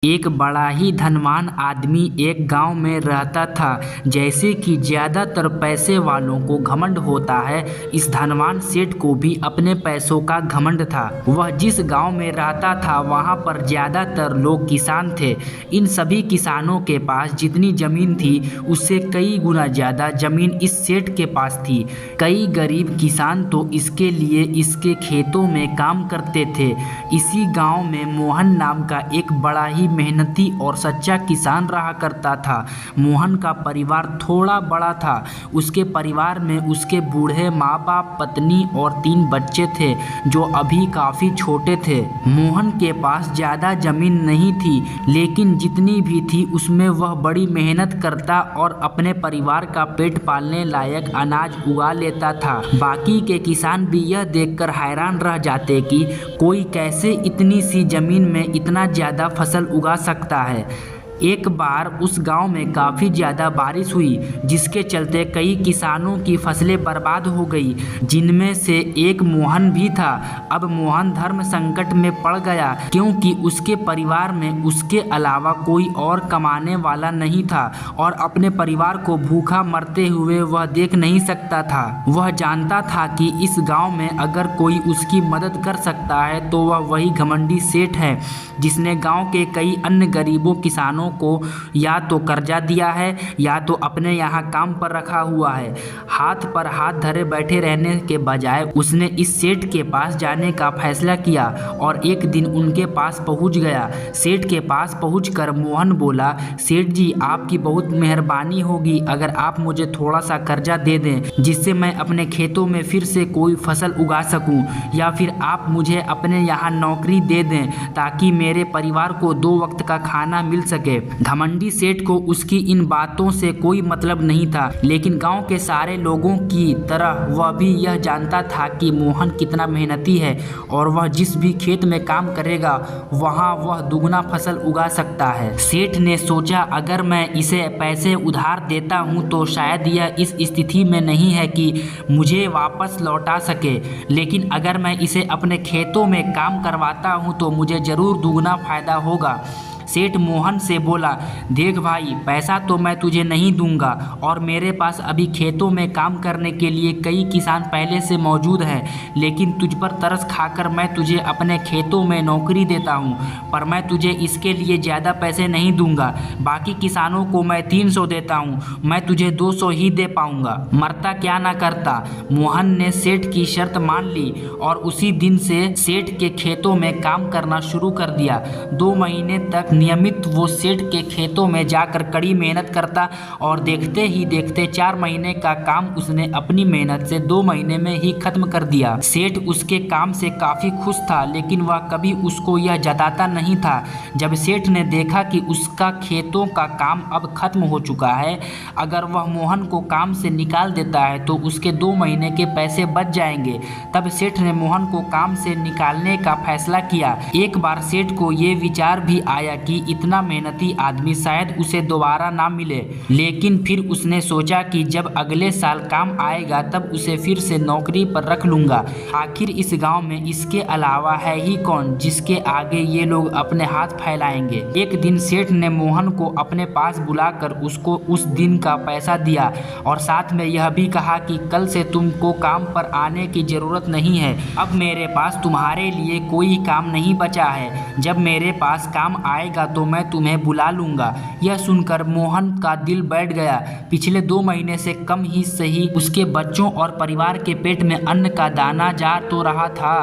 एक बड़ा ही धनवान आदमी एक गांव में रहता था। जैसे कि ज्यादातर पैसे वालों को घमंड होता है, इस धनवान सेठ को भी अपने पैसों का घमंड था। वह जिस गांव में रहता था वहां पर ज्यादातर लोग किसान थे। इन सभी किसानों के पास जितनी जमीन थी उससे कई गुना ज्यादा जमीन इस सेठ के पास थी। कई गरीब किसान तो इसके लिए इसके खेतों में काम करते थे। इसी गांव में मोहन नाम का एक बड़ा ही मेहनती और सच्चा किसान रहा करता था। मोहन का परिवार थोड़ा बड़ा था। उसके परिवार में उसके बूढ़े माँ बाप, पत्नी और 3 बच्चे थे जो अभी काफी छोटे थे। मोहन के पास ज्यादा जमीन नहीं थी, लेकिन जितनी भी थी उसमें वह बड़ी मेहनत करता और अपने परिवार का पेट पालने लायक अनाज उगा लेता था। बाकी के किसान भी यह देखकर हैरान रह जाते कि कोई कैसे इतनी सी जमीन में इतना ज्यादा फसल उगा सकता है। एक बार उस गांव में काफ़ी ज़्यादा बारिश हुई, जिसके चलते कई किसानों की फसलें बर्बाद हो गई, जिनमें से एक मोहन भी था। अब मोहन धर्म संकट में पड़ गया, क्योंकि उसके परिवार में उसके अलावा कोई और कमाने वाला नहीं था और अपने परिवार को भूखा मरते हुए वह देख नहीं सकता था। वह जानता था कि इस गाँव में अगर कोई उसकी मदद कर सकता है तो वह वही घमंडी सेठ है, जिसने गाँव के कई अन्य गरीबों किसानों को या तो कर्जा दिया है या तो अपने यहाँ काम पर रखा हुआ है। हाथ पर हाथ धरे बैठे रहने के बजाय उसने इस सेठ के पास जाने का फैसला किया और एक दिन उनके पास पहुंच गया। सेठ के पास पहुंचकर मोहन बोला, सेठ जी, आपकी बहुत मेहरबानी होगी अगर आप मुझे थोड़ा सा कर्जा दे दें, जिससे मैं अपने खेतों में फिर से कोई फसल उगा सकूं, या फिर आप मुझे अपने यहाँ नौकरी दे दें ताकि मेरे परिवार को 2 वक्त का खाना मिल सके। घमंडी सेठ को उसकी इन बातों से कोई मतलब नहीं था, लेकिन गांव के सारे लोगों की तरह वह भी यह जानता था कि मोहन कितना मेहनती है और वह जिस भी खेत में काम करेगा वहां वह दुगना फसल उगा सकता है। सेठ ने सोचा, अगर मैं इसे पैसे उधार देता हूं तो शायद यह इस स्थिति में नहीं है कि मुझे वापस लौटा सके, लेकिन अगर मैं इसे अपने खेतों में काम करवाता हूं तो मुझे जरूर दुगना फायदा होगा। सेठ मोहन से बोला, देख भाई, पैसा तो मैं तुझे नहीं दूंगा और मेरे पास अभी खेतों में काम करने के लिए कई किसान पहले से मौजूद हैं, लेकिन तुझ पर तरस खाकर मैं तुझे अपने खेतों में नौकरी देता हूं, पर मैं तुझे इसके लिए ज़्यादा पैसे नहीं दूंगा। बाकी किसानों को मैं 300 देता हूं, मैं तुझे 200 ही दे पाऊंगा। मरता क्या ना करता। मोहन ने सेठ की शर्त मान ली और उसी दिन से सेठ के खेतों में काम करना शुरू कर दिया। 2 महीने तक नियमित वो सेठ के खेतों में जाकर कड़ी मेहनत करता और देखते ही देखते 4 महीने का काम उसने अपनी मेहनत से 2 महीने में ही खत्म कर दिया। सेठ उसके काम से काफी खुश था, लेकिन वह कभी उसको यह जताता नहीं था। जब सेठ ने देखा कि उसका खेतों का काम अब खत्म हो चुका है, अगर वह मोहन को काम से निकाल देता है तो उसके 2 महीने के पैसे बच जाएंगे। तब सेठ ने मोहन को काम से निकालने का फैसला किया। एक बार सेठ को ये विचार भी आया कि इतना मेहनती आदमी शायद उसे दोबारा ना मिले, लेकिन फिर उसने सोचा कि जब अगले साल काम आएगा तब उसे फिर से नौकरी पर रख लूंगा। आखिर इस गांव में इसके अलावा है ही कौन जिसके आगे ये लोग अपने हाथ फैलाएंगे। एक दिन सेठ ने मोहन को अपने पास बुलाकर उसको उस दिन का पैसा दिया और साथ में यह भी कहा कि कल से तुमको काम पर आने की जरूरत नहीं है। अब मेरे पास तुम्हारे लिए कोई काम नहीं बचा है। जब मेरे पास काम आएगा तो मैं तुम्हें बुला लूंगा। यह सुनकर मोहन का दिल बैठ गया। पिछले 2 महीने से कम ही सही उसके बच्चों और परिवार के पेट में अन्न का दाना जा तो रहा था,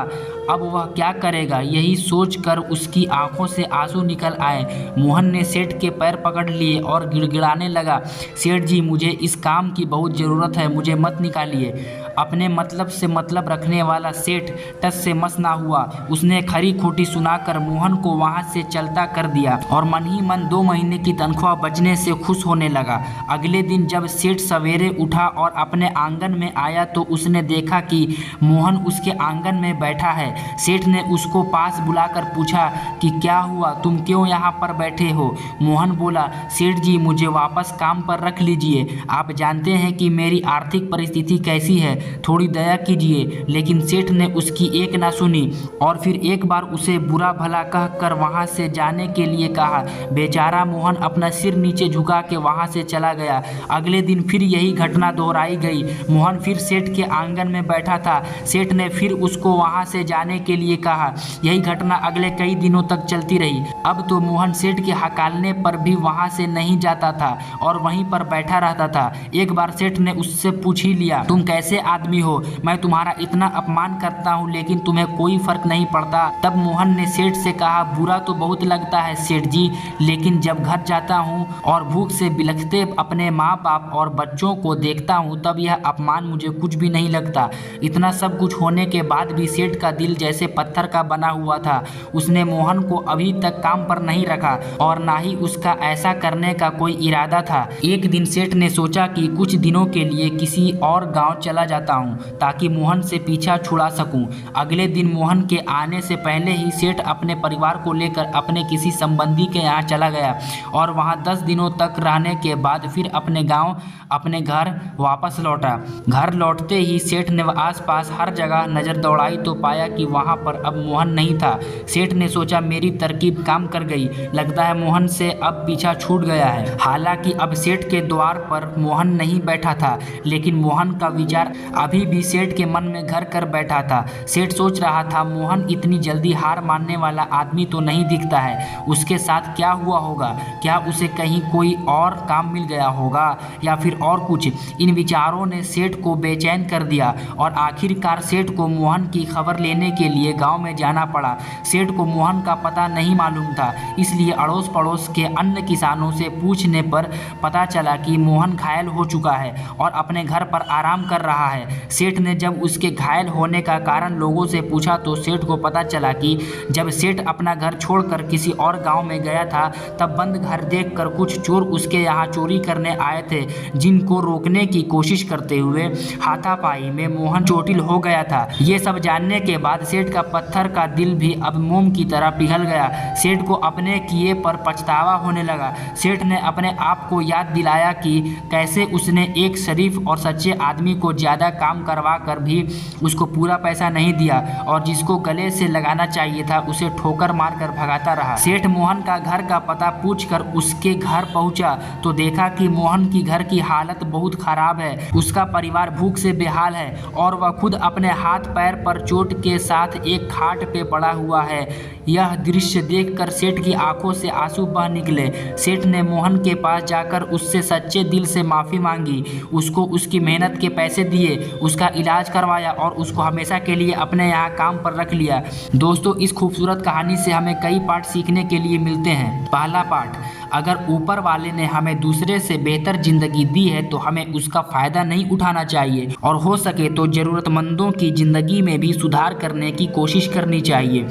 अब वह क्या करेगा। यही सोचकर उसकी आंखों से आंसू निकल आए। मोहन ने सेठ के पैर पकड़ लिए और गिड़गिड़ाने लगा, सेठ जी, मुझे इस काम की बहुत ज़रूरत है, मुझे मत निकालिए। अपने मतलब से मतलब रखने वाला सेठ टस से मस ना हुआ। उसने खरी खोटी सुनाकर मोहन को वहां से चलता कर दिया और मन ही मन 2 महीने की तनख्वाह बचने से खुश होने लगा। अगले दिन जब सेठ सवेरे उठा और अपने आंगन में आया तो उसने देखा कि मोहन उसके आंगन में बैठा है। सेठ ने उसको पास बुलाकर पूछा कि क्या हुआ, तुम क्यों यहाँ पर बैठे हो। मोहन बोला, सेठ जी, मुझे वापस काम पर रख लीजिए। आप जानते हैं कि मेरी आर्थिक परिस्थिति कैसी है थोड़ी दया कीजिए। लेकिन सेठ ने उसकी एक ना सुनी और फिर एक बार उसे बुरा भला कह कर वहाँ से जाने के लिए कहा। बेचारा मोहन अपना सिर नीचे झुका के वहाँ से चला गया। अगले दिन फिर यही घटना दोहराई गई। मोहन फिर सेठ के आंगन में बैठा था। सेठ ने फिर उसको वहाँ से जाने के लिए कहा। यही घटना अगले कई दिनों तक चलती रही। अब तो मोहन सेठ के हकालने पर भी वहाँ से नहीं जाता था और वहीं पर बैठा रहता था। एक बार सेठ ने उससे पूछ ही लिया, तुम कैसे आदमी हो? मैं तुम्हारा इतना अपमान करता हूँ लेकिन तुम्हें कोई फर्क नहीं पड़ता। तब मोहन ने सेठ से कहा, बुरा तो बहुत लगता है सेठ जी, लेकिन जब घर जाता हूँ और भूख से बिलखते अपने माँ बाप और बच्चों को देखता हूँ तब यह अपमान मुझे कुछ भी नहीं लगता। इतना सब कुछ होने के बाद भी सेठ का दिल जैसे पत्थर का बना हुआ था। उसने मोहन को अभी तक काम पर नहीं रखा और ना ही उसका ऐसा करने का कोई इरादा था। एक दिन सेठ ने सोचा कि कुछ दिनों के लिए किसी और गांव चला जाता हूं ताकि मोहन से पीछा छुड़ा सकूं। अगले दिन मोहन के आने से पहले ही सेठ अपने परिवार को लेकर अपने किसी संबंधी के यहाँ चला गया और वहां 10 दिनों तक रहने के बाद फिर अपने गांव अपने घर वापस लौटा। घर लौटते ही सेठ ने आसपास हर जगह नज़र दौड़ाई तो पाया कि वहां पर अब मोहन नहीं था। सेठ ने सोचा, मेरी तरकीब काम कर गई, लगता है मोहन से अब पीछा छूट गया है। हालांकि अब सेठ के द्वार पर मोहन नहीं बैठा था, लेकिन मोहन का विचार अभी भी सेठ के मन में घर कर बैठा था। सेठ सोच रहा था, मोहन इतनी जल्दी हार मानने वाला आदमी तो नहीं दिखता है। उसके साथ क्या हुआ होगा? क्या उसे कहीं कोई और काम मिल गया होगा या फिर और कुछ? इन विचारों ने सेठ को बेचैन कर दिया और आखिरकार सेठ को मोहन की खबर लेने के लिए गांव में जाना पड़ा। सेठ को मोहन का पता नहीं मालूम था, इसलिए अड़ोस पड़ोस के अन्य किसानों से पूछने पर पता चला कि मोहन घायल हो चुका है और अपने घर पर आराम कर रहा है। सेठ ने जब उसके घायल होने का कारण लोगों से पूछा तो सेठ को पता चला कि जब सेठ अपना घर छोड़कर किसी और गांव में गया था तब बंद घर देखकर कुछ चोर उसके यहाँ चोरी करने आए थे, जिनको रोकने की कोशिश करते हुए हाथापाई में मोहन चोटिल हो गया था। ये सब जानने के बाद सेठ का पत्थर का दिल भी अब मोम की तरह पिघल गया। सेठ को अपने किए पर पछतावा होने लगा। सेठ ने अपने आप को याद दिलाया कि कैसे उसने एक शरीफ और सच्चे आदमी को ज़्यादा काम करवा कर भी उसको पूरा पैसा नहीं दिया और जिसको गले से लगाना चाहिए था उसे ठोकर मार कर भगाता रहा। सेठ मोहन का घर का पता पूछकर उसके घर पहुंचा तो देखा कि मोहन की घर की हालत बहुत खराब है। उसका परिवार भूख से बेहाल है और वह खुद अपने हाथ पैर पर चोट के साथ एक खाट पे पड़ा हुआ है। यह दृश्य देखकर सेठ की आंखों से आंसू बह निकले। सेठ ने मोहन के पास जाकर उससे सच्चे दिल से माफ़ी मांगी, उसको उसकी मेहनत के पैसे दिए, उसका इलाज करवाया और उसको हमेशा के लिए अपने यहाँ काम पर रख लिया। दोस्तों, इस खूबसूरत कहानी से हमें कई पाठ सीखने के लिए मिलते हैं। पहला पाठ, अगर ऊपर वाले ने हमें दूसरे से बेहतर जिंदगी दी है तो हमें उसका फ़ायदा नहीं उठाना चाहिए और हो सके तो ज़रूरतमंदों की ज़िंदगी में भी सुधार करने की कोशिश करनी चाहिए।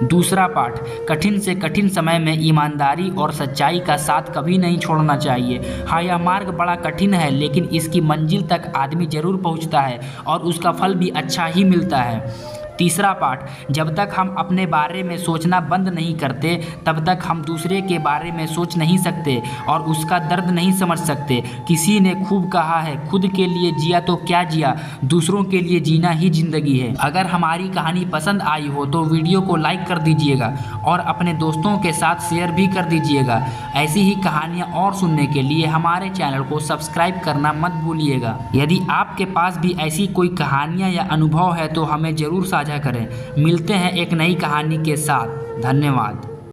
दूसरा पाठ, कठिन से कठिन समय में ईमानदारी और सच्चाई का साथ कभी नहीं छोड़ना चाहिए। हाँ, यह मार्ग बड़ा कठिन है लेकिन इसकी मंजिल तक आदमी ज़रूर पहुँचता है और उसका फल भी अच्छा ही मिलता है। तीसरा पाठ, जब तक हम अपने बारे में सोचना बंद नहीं करते तब तक हम दूसरे के बारे में सोच नहीं सकते और उसका दर्द नहीं समझ सकते। किसी ने खूब कहा है, खुद के लिए जिया तो क्या जिया, दूसरों के लिए जीना ही जिंदगी है। अगर हमारी कहानी पसंद आई हो तो वीडियो को लाइक कर दीजिएगा और अपने दोस्तों के साथ शेयर भी कर दीजिएगा। ऐसी ही कहानियाँ और सुनने के लिए हमारे चैनल को सब्सक्राइब करना मत भूलिएगा। यदि आपके पास भी ऐसी कोई कहानियाँ या अनुभव है तो हमें ज़रूर साझा करें। मिलते हैं एक नई कहानी के साथ। धन्यवाद।